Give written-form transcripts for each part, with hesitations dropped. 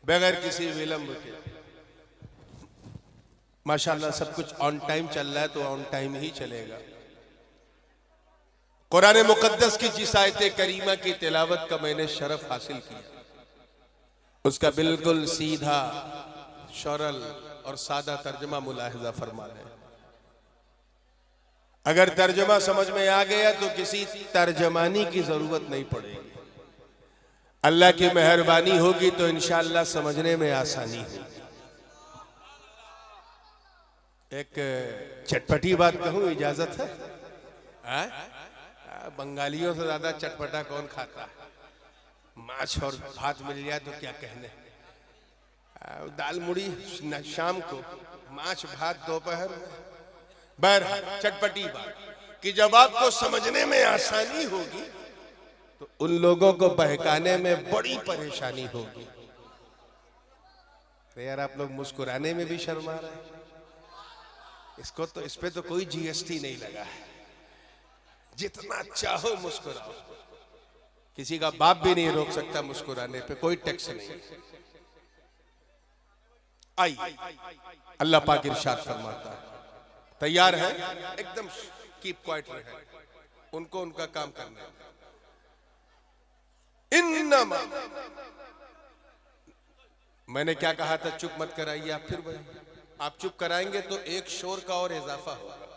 बगैर किसी विलंब के। माशाल्लाह सब कुछ ऑन टाइम चल रहा है तो ऑन टाइम ही चलेगा। कुरान मुकद्दस की जिस आयत करीमा की तिलावत का मैंने शरफ हासिल किया, उसका बिल्कुल सीधा, सरल और सादा तर्जमा मुलाहिजा फरमा लें। अगर तर्जमा समझ में आ गया तो किसी तर्जमानी की जरूरत नहीं पड़ेगी। अल्लाह की मेहरबानी होगी तो इंशाअल्लाह समझने में आसानी होगी। एक चटपटी बात कहूं, इजाजत है? बंगालियों से ज्यादा चटपटा कौन खाता है? माछ और भात मिल जाए तो क्या कहने, दाल मुड़ी शाम को, माछ भात दोपहर में। बहरहाल चटपटी बात कि जब आपको समझने में आसानी होगी तो उन लोगों को बहकाने में बड़ी परेशानी होगी। अरे यार, आप लोग मुस्कुराने में भी शर्मा रहे हैं। इसको तो, इस पे तो कोई जीएसटी नहीं लगा है। जितना चाहो मुस्कुराओ, किसी का बाप भी नहीं रोक सकता मुस्कुराने पे, कोई टैक्स नहीं। आई अल्लाह पाक इरशाद फरमाता है, तैयार है? एकदम कीप क्वाइट रहे, उनको उनका काम करना है। इन्नमा, मैंने क्या कहा था? चुप मत कराइए आप। फिर वही, आप चुप कराएंगे तो एक शोर का और इजाफा होगा,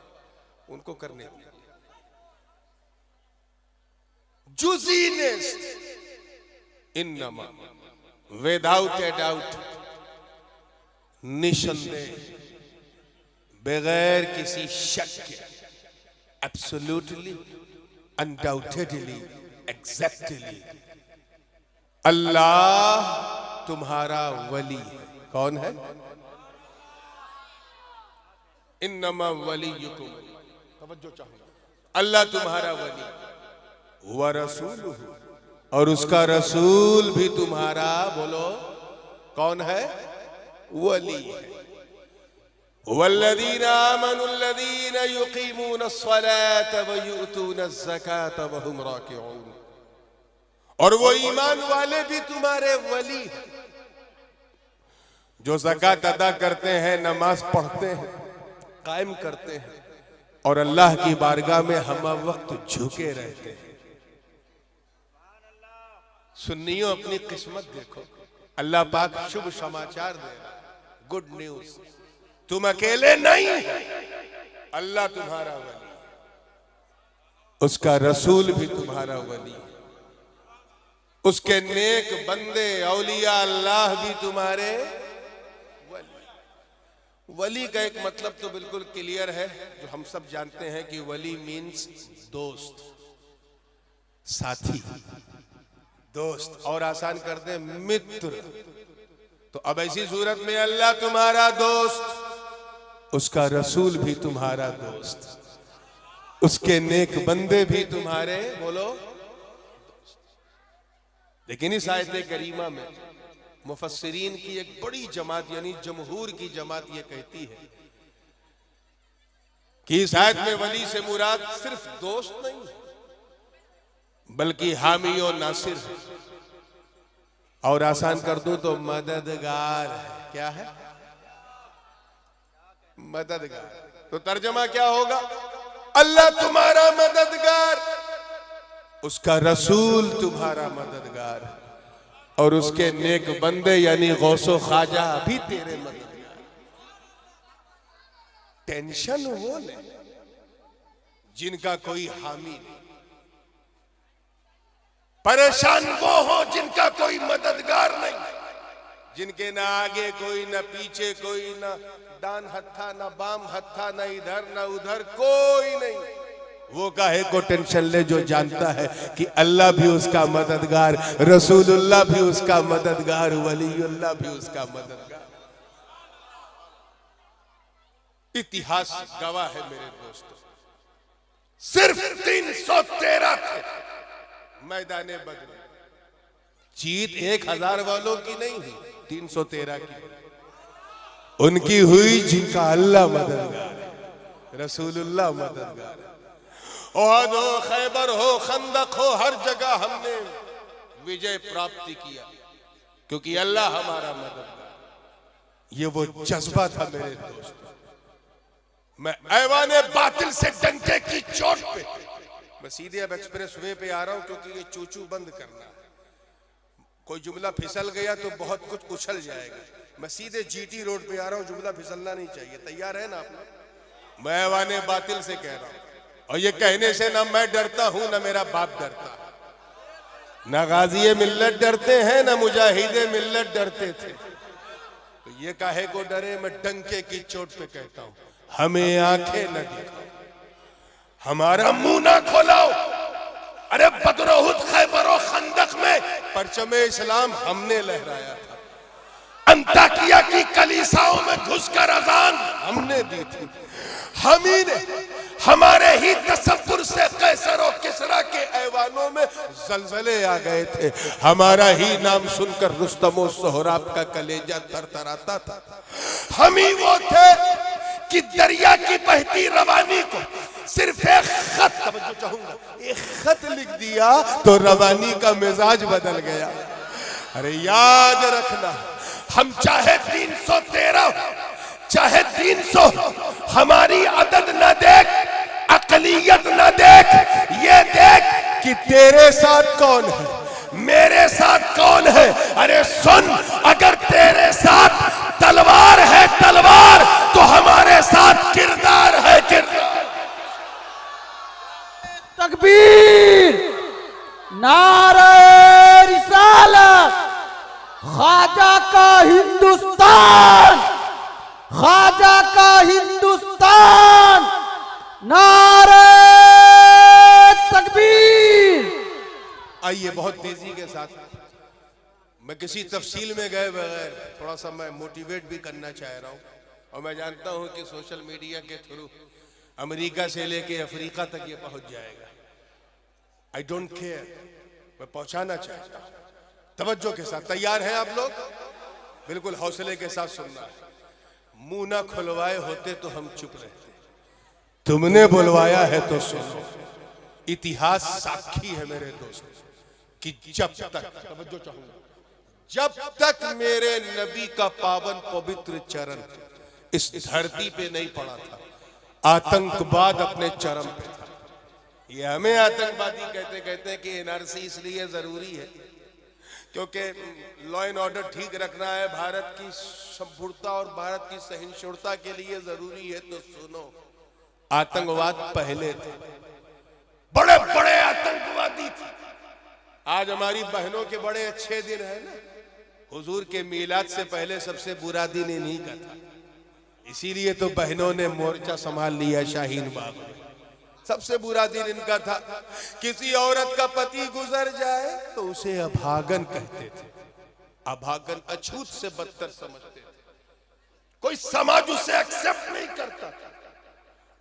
उनको करने दीजिए। जुजीनेस, इन्नमा, विदाउट ए डाउट, निसंदेह, बगैर किसी शक के, एब्सोल्युटली, अनडाउटेडली, एग्जैक्टली, अल्लाह तुम्हारा वली है। कौन है? इन्नमा वलीयुकुम, तवज्जो चाहूंगा, अल्लाह तुम्हारा वली, व रसूलुहु, और उसका रसूल भी तुम्हारा, बोलो कौन है? वली है। वल्लज़ीना आमनुल्लज़ीना युक़ीमूनस्सलात व यु'तूनज़्ज़कात व हुम राकिऊन, और वो ईमान वाले भी तुम्हारे वली हैं जो ज़कात अदा करते हैं, नमाज पढ़ते हैं, कायम करते हैं और अल्लाह की बारगाह में हम वक्त झुके रहते हैं। सुन्नियों, अपनी किस्मत देखो, अल्लाह पाक शुभ समाचार दे रहा है, गुड न्यूज। तुम अकेले नहीं, अल्लाह तुम्हारा वली, उसका रसूल भी तुम्हारा वली, उसके नेक बंदे औलिया अल्लाह भी तुम्हारे वली। वली का एक मतलब तो बिल्कुल क्लियर है, जो हम सब जानते हैं कि वली मीन्स दोस्त, साथी, दोस्त, और आसान कर दे मित्र। तो अब ऐसी सूरत में अल्लाह तुम्हारा दोस्त, उसका रसूल भी तुम्हारा दोस्त, उसके नेक बंदे भी तुम्हारे, बोलो। लेकिन इस आयत करीमा में मुफस्सिरीन की एक बड़ी जमात, यानी जमहूर की जमात, ये कहती है कि इस आयत में वली से मुराद सिर्फ दोस्त नहीं है, बल्कि हामी और नासिर है, और आसान कर दूं तो मददगार है। क्या है? मददगार। तो तर्जमा क्या होगा? अल्लाह तुम्हारा मददगार, उसका रसूल तुम्हारा मददगार, और उसके नेक बंदे यानी गौसो ख्वाजा भी तेरे मददगार। टेंशन वो ले जिनका कोई हामी नहीं, परेशान वो हो जिनका कोई मददगार नहीं, जिनके ना आगे कोई, ना पीछे कोई, ना दान हत्था, ना बाम हत्था, ना इधर ना उधर, कोई नहीं। वो काहे को टेंशन ले जो जानता है कि अल्लाह भी उसका मददगार, रसूलुल्लाह भी उसका मददगार, वलीउल्लाह भी उसका मददगार। इतिहास गवाह है मेरे दोस्तों, सिर्फ 313 थे मैदाने बदर। जीत 1000 वालों की नहीं हुई, 313 की उनकी हुई जिनका अल्लाह मददगार है, रसूलुल्लाह मददगार है। ओहद हो, खैबर हो, खंदक हो, हर जगह हमने विजय प्राप्ति किया। क्योंकि अल्लाह हमारा मददगार। ये वो जज्बा था मेरे दोस्त। मैं ऐवाने बातिल से डंके की चोट पे, मैं सीधे अब एक्सप्रेस वे पे आ रहा हूं क्योंकि ये चूचू बंद करना है। कोई जुमला फिसल गया तो बहुत कुछ उछल जाएगा। मैं सीधे जीटी रोड पे आ रहा हूं, जुमला फिसलना नहीं चाहिए। तैयार है ना आप लोग? मैं ऐवाने बातिल से कह रहा हूं, और ये कहने से ना मैं डरता हूं ना मेरा बाप डरता, ना गाज़ी मिल्लत डरते हैं ना मुजाहिदे मिल्लत डरते थे। तो ये काहे को डरे? मैं डंके की चोट पे कहता हूं, हमें आंखें न दिखाओ, हमारा मुंह ना खोलाओ। अरे बदरोहुद खैबरो खंदक में परचमे इस्लाम हमने लहराया था। अंताकिया की कलीसाओं में घुसकर अजान हमने दी थी। हम ही ने, हमारे ही तसव्वुर से कैसर और किसरा के ऐवानों में जलजले आ गए थे। हमारा ही नाम सुनकर रुस्तम और सोहराब का कलेजा थरथराता था। हम ही वो थे कि दरिया की बहती रवानी को सिर्फ एक खत, तवज्जो चाहूंगा, एक खत लिख दिया तो रवानी का मिजाज बदल गया। अरे याद रखना, हम चाहे 313 चाहे 300, हमारी अदद न देख, अकलियत न देख, ये देख कि तेरे साथ कौन है, मेरे साथ कौन है। अरे सुन, अगर तेरे साथ तलवार है तलवार, तो हमारे साथ किरदार है किरदार। तकबीर, नारे रिसालत, ख्वाजा का हिंदुस्तान, ख्वाजा का हिंदुस्तान, नारे तकबीर। आइए बहुत तेजी के साथ, मैं किसी तफसील में गए बगैर थोड़ा सा मैं मोटिवेट भी करना चाह रहा हूँ। और मैं जानता हूँ कि सोशल मीडिया के थ्रू अमेरिका से लेके अफ्रीका तक ये पहुंच जाएगा। आई डोंट केयर, मैं पहुंचाना चाहता हूं। तवज्जो के साथ, तैयार हैं आप लोग? बिल्कुल हौसले के साथ सुनना है। मुंह ना खुलवाए होते तो हम चुप रहते, तुमने बुलवाया है तो सुनो। इतिहास साक्षी है मेरे दोस्त कि जब तक, तवज्जो चाहूंगा, जब तक मेरे नबी का पावन पवित्र चरण इस धरती पे नहीं पड़ा था, आतंकवाद अपने चरम पे था। ये हमें आतंकवादी कहते हैं कि एनआरसी इसलिए जरूरी है क्योंकि लॉ एंड ऑर्डर ठीक रखना है, भारत की संपूर्णता और भारत की सहिष्णुता के लिए जरूरी है। तो सुनो, आतंकवाद पहले थे, बड़े बड़े आतंकवादी थे। आज हमारी बहनों के बड़े अच्छे दिन है ना। हुजूर के मीलाद से पहले सबसे बुरा दिन इन्हीं का था, इसीलिए तो बहनों ने मोर्चा संभाल लिया शाहीन बाग में। सबसे बुरा दिन इनका था। किसी औरत का पति गुजर जाए तो उसे अभागन कहते थे। अभागन अछूत से बदतर समझते थे, कोई समाज उसे एक्सेप्ट नहीं करता था।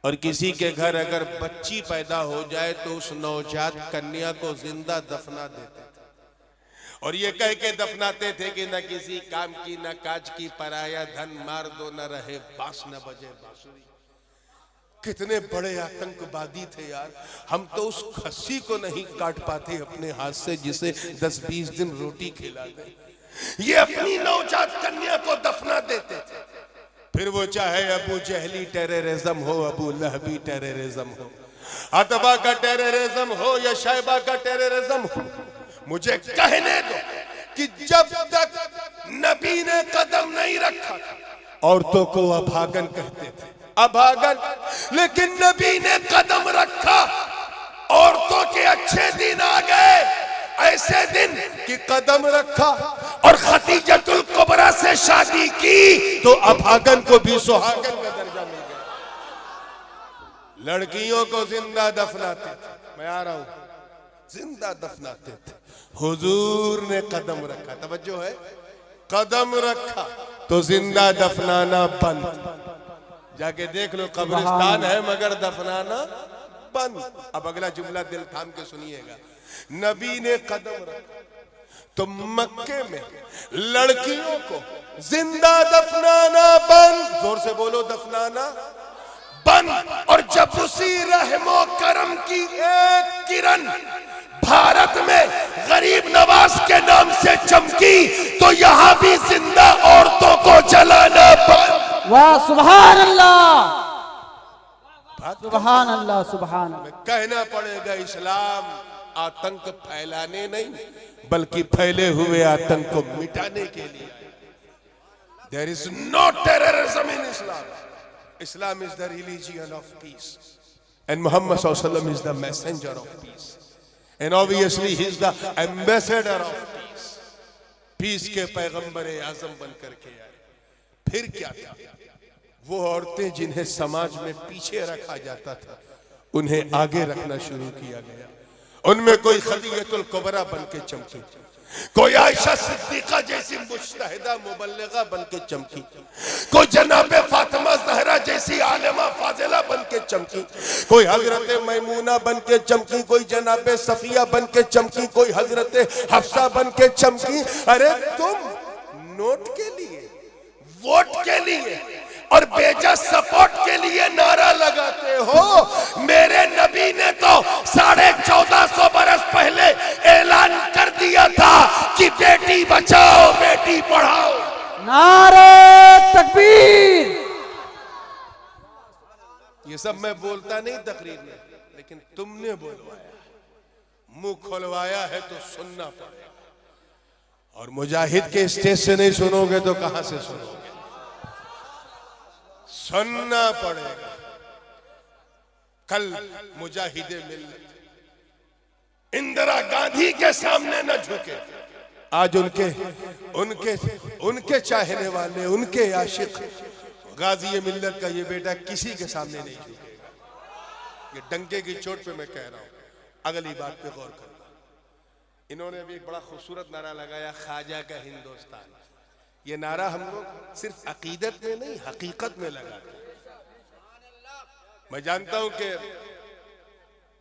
और किसी के घर अगर बच्ची पैदा हो जाए तो उस नवजात कन्या को जिंदा दफना देते थे। और ये कह के दफनाते थे कि न किसी काम की न काज की, पराया धन मार दो न रहे बांस न बजे बांसुरी। कितने बड़े आतंकवादी थे यार। हम तो उस खस्सी को नहीं काट पाते अपने हाथ से जिसे 10-20 दिन रोटी खिला दे। ये अपनी नवजात कन्या को दफना देते थे। फिर वो चाहे अबू जहली टेररिज्म हो, अबू लहबी टेररिज्म हो, अतबा का टेररिज्म हो या शैबा का टेररिज्म हो, मुझे कहने दो कि जब तक नबी ने कदम नहीं रखा, औरतों को अभागन कहते थे, अभागन। लेकिन नबी ने कदम रखा, औरतों के अच्छे दिन आ गए, ऐसे दिन कि कदम रखा और खतीजतुल कुबरा से शादी की तो अभागन को भी सुहागन का दर्जा मिल गया। लड़कियों को जिंदा दफनाते थे, मैं आ रहा हूं, जिंदा दफनाते थे। हुजूर ने कदम रखा, तवज्जो है, कदम रखा तो जिंदा दफनाना बंद। जाके देख लो, कब्रिस्तान है मगर दफनाना बंद। अब अगला जुमला दिल थाम के सुनिएगा। नबी ने कदम रखा तो मक्के में लड़कियों को जिंदा दफनाना बंद। जोर से बोलो, दफनाना बंद। और जब उसी रहमो करम की एक किरण भारत में गरीब नवाज के नाम से चमकी तो यहां भी जिंदा औरतों को जलाना बंद। वाह सुभान अल्लाह, सुभान अल्लाह, सुभान अल्लाह। कहना पड़ेगा इस्लाम आतंक फैलाने नहीं बल्कि फैले हुए आतंक को मिटाने के लिए। There is no terrorism in Islam. Islam is the religion of peace and Muhammad सल्लल्लाहु अलैहि वसल्लम is the messenger of peace and obviously he is the ambassador of peace. Peace के पैगंबर आजम बन करके आए। फिर क्या था? वो औरतें जिन्हें समाज में पीछे रखा जाता था उन्हें आगे रखना शुरू किया गया। उनमें कोई खदीजतुल कुबरा बन के चमकी, कोई आयशा सिद्दीका जैसी मुज्तहिदा मुबल्लिगा बन के चमकी, कोई जनाबे फातिमा ज़हरा जैसी आलिमा फाजिला बन के चमकी, कोई हजरत मैमूना बन के चमकी, कोई जनाबे सफिया बन के चमकी, कोई हजरत हफ्सा बन के चमकी। अरे तुम नोट के लिए, वोट के लिए और बेजा सपोर्ट के लिए नारा लगाते हो। मेरे नबी ने तो 1450 बरस पहले ऐलान कर दिया था कि बेटी बचाओ बेटी पढ़ाओ। नारे तकबीर। ये सब मैं बोलता नहीं तकरीर में, लेकिन तुमने बोलवाया, मुंह खोलवाया है तो सुनना पड़ेगा। और मुजाहिद के स्टेज से नहीं सुनोगे तो कहां से सुनोगे? सुनना पड़ेगा। कल मुजाहिदे मिल्लत इंदिरा गांधी के सामने न झुके, आज उनके चाहने वाले, उनके आशिक गाजी मिल्लत का ये बेटा किसी के सामने नहीं झुकेगा। ये डंके की चोट पे मैं कह रहा हूं। अगली बात पे गौर करना। इन्होंने अभी एक बड़ा खूबसूरत नारा लगाया, ख्वाजा का हिंदुस्तान। ये नारा हम लोग सिर्फ अकीदत में नहीं हकीकत में लगाते हैं। मैं जानता हूं कि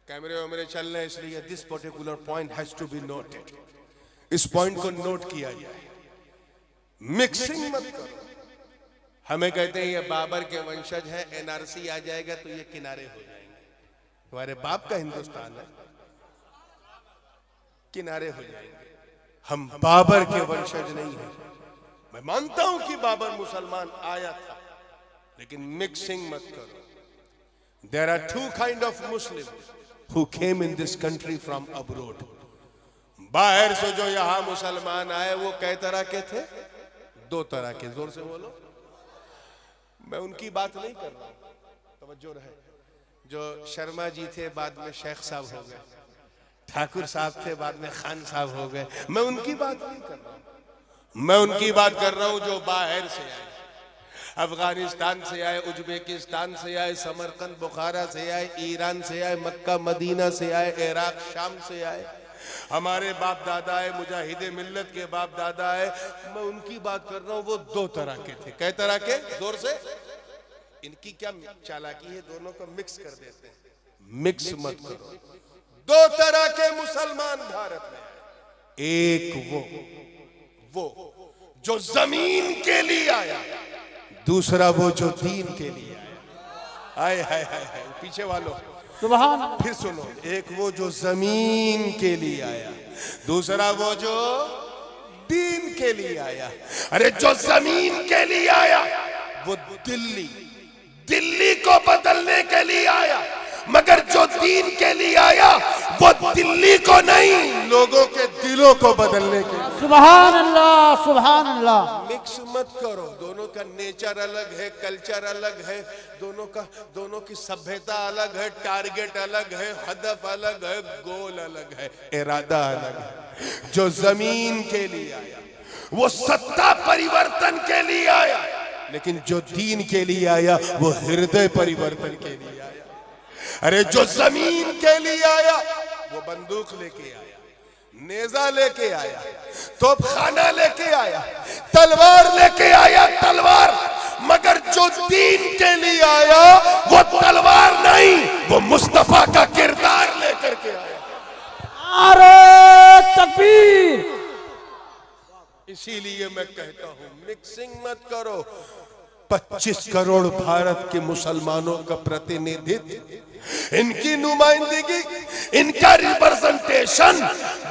कैमरे वैमरे चल रहे हैं, इसलिए this particular point has to be noted. इस पॉइंट को नोट किया जाए। मिक्सिंग मत करो। हमें कहते हैं ये बाबर के वंशज हैं, एनआरसी आ जाएगा तो ये किनारे हो जाएंगे। हमारे बाप का हिंदुस्तान है, किनारे हो जाएंगे। हम बाबर के वंशज नहीं हैं। मैं मानता हूं कि बाबर मुसलमान आया था, लेकिन मिक्सिंग मत करो। There are two kind of Muslims who came in this country from abroad. बाहर से जो यहाँ मुसलमान आए वो कई तरह के थे? 2 तरह के। जोर से बोलो। मैं उनकी बात नहीं कर रहा हूं, तवज्जो रहे। जो शर्मा जी थे बाद में शेख साहब हो गए, ठाकुर साहब थे बाद में खान साहब हो गए। मैं उनकी बात नहीं कर रहा हूं। मैं उनकी बात कर रहा हूं जो बाहर से आए, अफगानिस्तान से आए, उज्बेकिस्तान से आए, समरकंद बुखारा से आए, ईरान से आए, मक्का मदीना से आए, इराक शाम से आए। हमारे बाप दादा है, मुजाहिदे मिल्लत के बाप दादा है। मैं उनकी बात कर रहा हूं। वो 2 तरह के थे। कई तरह के? जोर से। इनकी क्या चालाकी है, दोनों को मिक्स कर देते हैं। मिक्स मत करो। 2 तरह के मुसलमान भारत में। एक वो जो जमीन के लिए आया, दूसरा वो जो दीन के लिए आया। हाय हाय हाय हाय। पीछे वालों सुभान। फिर सुनो। एक वो जो जमीन के लिए आया, दूसरा वो जो दीन के लिए आया। अरे जो जमीन के लिए आया वो दिल्ली को बदलने के लिए आया, मगर जो दीन के लिए आया वो दिल्ली को नहीं, लोगों के दिलों को बदलने के लिए। सुभान अल्लाह, सुभान अल्लाह। मिक्स मत करो। दोनों का नेचर अलग है, कल्चर अलग है, दोनों की सभ्यता अलग है, टारगेट अलग है, हदफ अलग है, गोल अलग है, इरादा अलग है। जो जमीन के लिए आया वो सत्ता परिवर्तन के लिए आया, लेकिन जो दीन के लिए आया वो हृदय परिवर्तन के लिए आया। अरे जो जमीन के लिए आया वो बंदूक लेके आया, नेजा लेके आया, तोपखाना लेके आया, तलवार लेके आया, तलवार। मगर जो दीन के लिए आया वो तलवार नहीं, वो मुस्तफा का किरदार लेकर के आया। नारे तकबीर। इसीलिए मैं कहता हूं मिक्सिंग मत करो। 25 करोड़ भारत के मुसलमानों का प्रतिनिधित्व, इनकी नुमाइंदगी, इनका रिप्रेजेंटेशन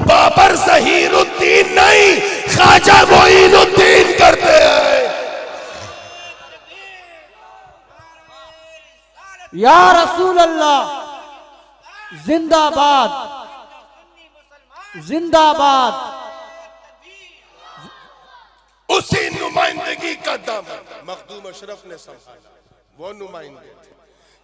बाबर ज़हीरुद्दीन नहीं, ख्वाजा मोइनुद्दीन करते हैं। या रसूल अल्लाह जिंदाबाद, जिंदाबाद। उसी नुमाइंदगी का दामन मखदूम अशरफ ने संभाला, वो नुमाइंदे थे।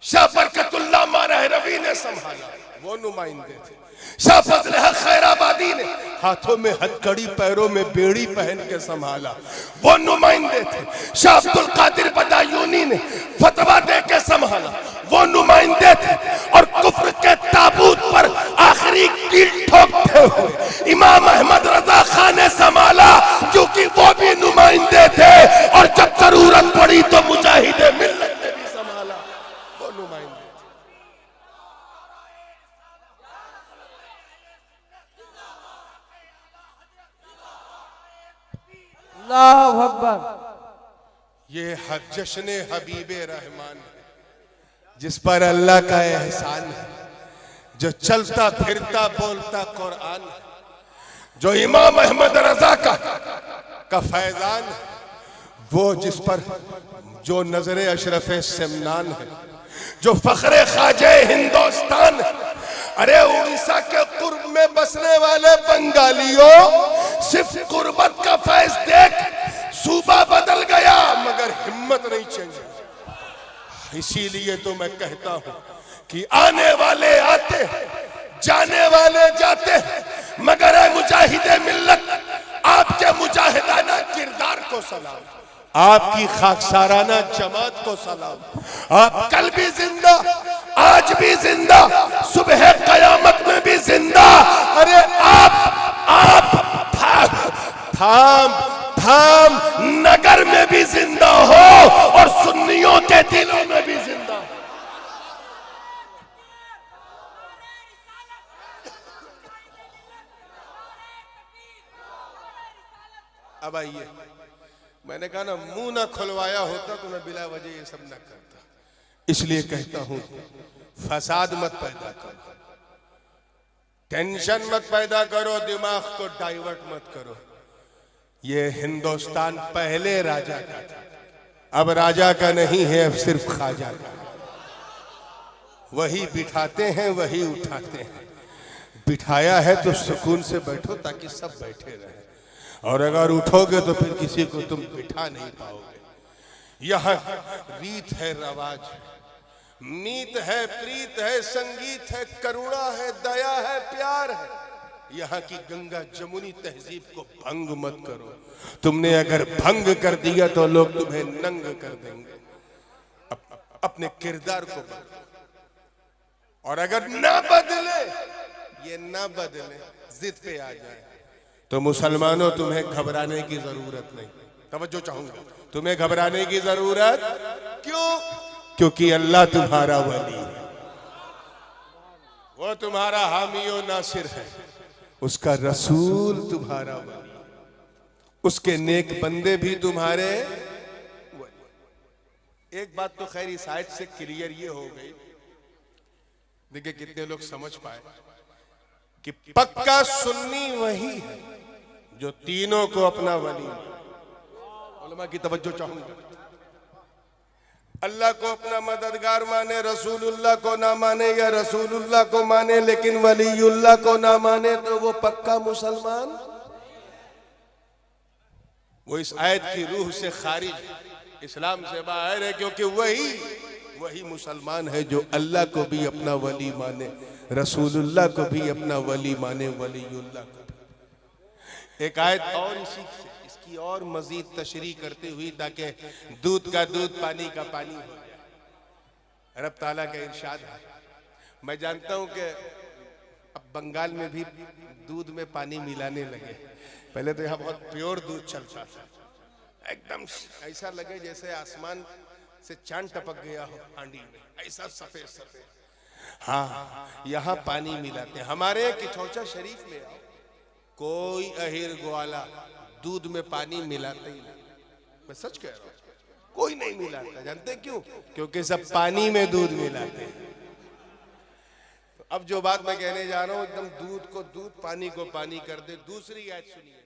शाह बरकतुल्लाह मारहरवी ने संभाला, वो नुमाइंदे थे। शाह फजल हक खैराबादी ने हाथों में हथकड़ी पैरों में बेड़ी पहन के संभाला, वो नुमाइंदे थे। शाह अब्दुल कादिर बदायूनी ने फतवा दे के संभाला, वो नुमाइंदे थे। और कुफ्र के ताबूत पर आखिरी कील ठोकते हुए इमाम अहमद रजा खान ने संभाला, क्योंकि वो भी नुमाइंदे थे। और जब जरूरत पड़ी तो मुजाहिदे मिल्लत ने भी संभाला, वो नुमाइंदे थे। अल्लाहु अकबर। ये जश्न हबीबे रहमान है, जिस पर अल्लाह का एहसान है, जो चलता फिरता बोलता कुरान है, जो इमाम अहमद रजा का फैजान है, वो जिस पर जो नजरे अशरफ सिमनान है, जो फखरे ख्वाजे हिंदुस्तान है। अरे उड़ीसा के कुर्ब में बसने वाले बंगालियों, सिर्फ कुर्बत का फैज देख सूबा बदल गया, मगर हिम्मत नहीं चेंज। इसीलिए तो मैं कहता हूं कि आने वाले आते, जाने वाले जाते, मगर ऐ मुजाहिदे मिल्लत, आपके मुजाहिदाना किरदार को सलाम, आपकी खाकसाराना जमात को सलाम। आप कल भी जिंदा, आज भी जिंदा, सुबह कयामत में भी जिंदा। अरे आप थाम नगर में भी जिंदा हो और सुन्नियों के दिलों में भी जिंदा। अब आइए, मैंने कहा ना, मुंह ना खुलवाया होता तो मैं बिला वजह ये सब ना करता। इसलिए कहता हूं, फसाद मत पैदा करो, टेंशन मत पैदा करो, दिमाग को डाइवर्ट मत करो। ये हिंदुस्तान पहले राजा का था, अब राजा का नहीं है, अब सिर्फ ख्वाजा का। वही बिठाते हैं, वही उठाते हैं। बिठाया है तो सुकून से बैठो ताकि सब बैठे रहे, और अगर उठोगे तो फिर किसी को तुम बिठा नहीं पाओगे। यह रीत है, रवाज है, मीत है, प्रीत है, संगीत है, करुणा है, दया है, प्यार है। यहाँ की गंगा जमुनी तहजीब को भंग मत करो। तुमने अगर भंग कर दिया तो लोग तुम्हें नंग कर देंगे। अपने किरदार को बदलो, और अगर ना बदले, ये ना बदले, जिद पे आ जाए, तो मुसलमानों तुम्हें घबराने की जरूरत नहीं। तवज्जो चाहूंगा, तुम्हें घबराने की जरूरत क्यों? क्योंकि अल्लाह तुम्हारा वली है, वो तुम्हारा हामी और नासिर है, उसका रसूल तुम्हारा वली, उसके नेक बंदे भी तुम्हारे वली। एक बात तो खैर इस आयत से क्लियर ये हो गई, देखिए कितने लोग समझ पाए कि पक्का सुन्नी वही है जो तीनों को अपना वली माने। उलमा की तवज्जो चाहूंगा, अल्लाह को अपना मददगार माने, रसूलुल्लाह को ना माने, या रसूलुल्लाह को माने लेकिन वलीयुल्लाह को ना माने, तो वो पक्का मुसलमान, वो इस आयत की रूह से खारिज, इस्लाम से बाहर है। क्योंकि वही मुसलमान है जो अल्लाह को भी अपना वली माने, रसूलुल्लाह को भी अपना वली माने, वलीयुल्लाह को भी। एक आयत और इसकी और मजीद तशरीह करते हुई, ताकि दूध का दूध, पानी का पानी हो जाए। रब ताला का इरशाद है, मैं जानता हूं कि अब बंगाल में भी दूध में पानी मिलाने लगे। पहले तो यहाँ बहुत प्योर दूध चलता था, एकदम ऐसा लगे जैसे आसमान से चांद टपक गया हो हांडी में, ऐसा सफेद सफेद। हाँ, यहाँ पानी मिलाते हैं। हमारे किचौचा शरीफ में कोई अहिर ग्वाला दूध में पानी मिलाते ही नहीं, मैं सच कह रहा हूँ। कोई नहीं मिलाता। जानते क्यों? क्योंकि सब पानी में दूध मिलाते हैं। तो अब जो बात मैं कहने जा रहा हूं एकदम दूध को दूध, पानी को पानी कर दे। दूसरी आयत सुनिए।